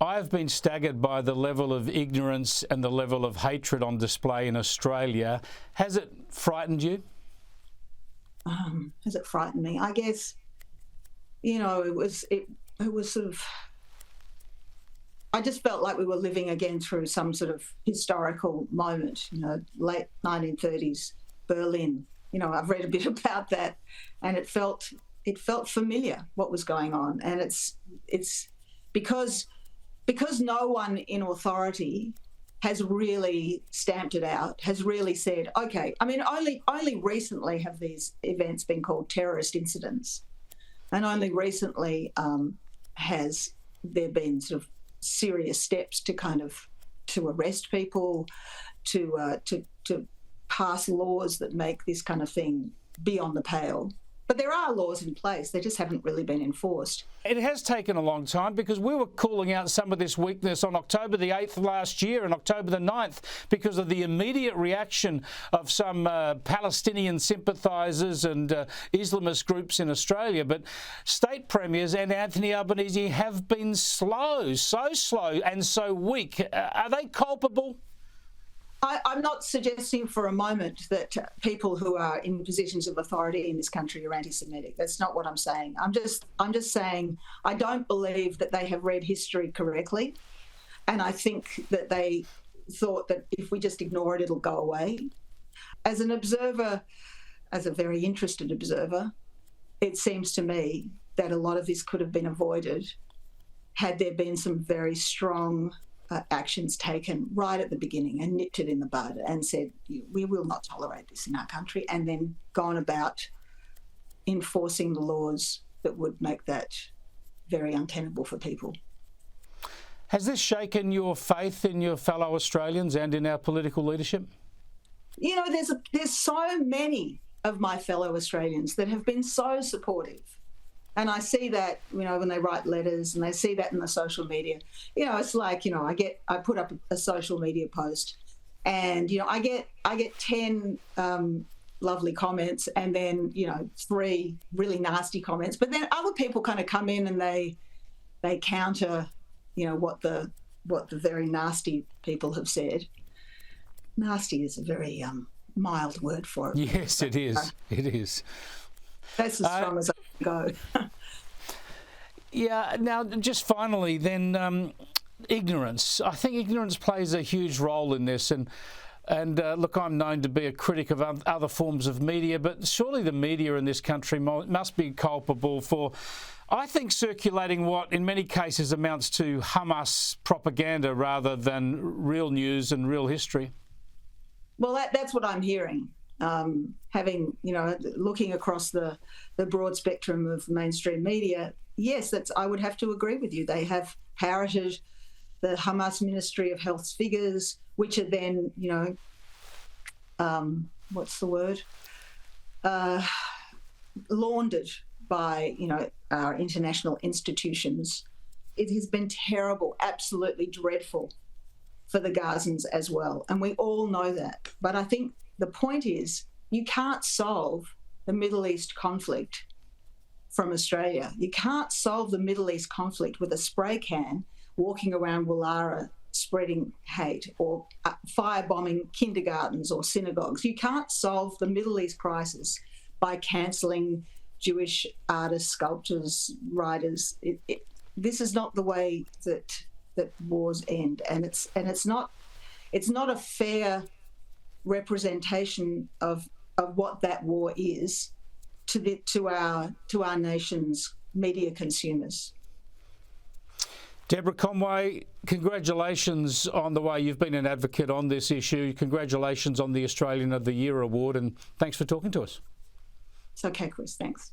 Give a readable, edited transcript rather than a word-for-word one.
I have been staggered by the level of ignorance and the level of hatred on display in Australia. Has it frightened you? Has it frightened me? I guess, it was sort of, I just felt like we were living again through some sort of historical moment, late 1930s Berlin. I've read a bit about that, and it felt familiar what was going on. And it's because no one in authority has really stamped it out, has really said, okay, I mean, only recently have these events been called terrorist incidents, and only recently has there been sort of serious steps to arrest people, to pass laws that make this kind of thing beyond the pale. But there are laws in place, they just haven't really been enforced. It has taken a long time, because we were calling out some of this weakness on October the 8th last year and October the 9th because of the immediate reaction of some Palestinian sympathisers and Islamist groups in Australia. But state premiers and Anthony Albanese have been slow, so slow and so weak. Are they culpable? I'm not suggesting for a moment that people who are in positions of authority in this country are anti-Semitic. That's not what I'm saying. I'm just saying I don't believe that they have read history correctly, and I think that they thought that if we just ignore it, it'll go away. As an observer, as a very interested observer, it seems to me that a lot of this could have been avoided had there been some very strong actions taken right at the beginning and nipped it in the bud and said, we will not tolerate this in our country, and then gone about enforcing the laws that would make that very untenable for people. Has this shaken your faith in your fellow Australians and in our political leadership? There's so many of my fellow Australians that have been so supportive. And I see that, when they write letters, and they see that in the social media. It's like, I put up a social media post, and, I get 10 lovely comments, and then, 3 really nasty comments. But then other people kind of come in and they counter, what the very nasty people have said. Nasty is a very mild word for it. Yes, it is. It is. That's as strong as I can go. Yeah. Now, just finally, then, ignorance. I think ignorance plays a huge role in this. And look, I'm known to be a critic of other forms of media, but surely the media in this country must be culpable for, I think, circulating what in many cases amounts to Hamas propaganda rather than real news and real history. Well, that's what I'm hearing. Having, looking across the broad spectrum of mainstream media, yes, I would have to agree with you. They have parroted the Hamas Ministry of Health's figures, which are then, laundered by, our international institutions. It has been terrible, absolutely dreadful for the Gazans as well. And we all know that. But I think the point is, you can't solve the Middle East conflict from Australia. You can't solve the Middle East conflict with a spray can walking around Woollahra spreading hate, or firebombing kindergartens or synagogues. You can't solve the Middle East crisis by cancelling Jewish artists, sculptors, writers. This is not the way that wars end, and it's not a fair representation of what that war is to our nation's media consumers. Deborah Conway, congratulations on the way you've been an advocate on this issue. Congratulations on the Australian of the Year award, and thanks for talking to us. It's okay, Chris. Thanks.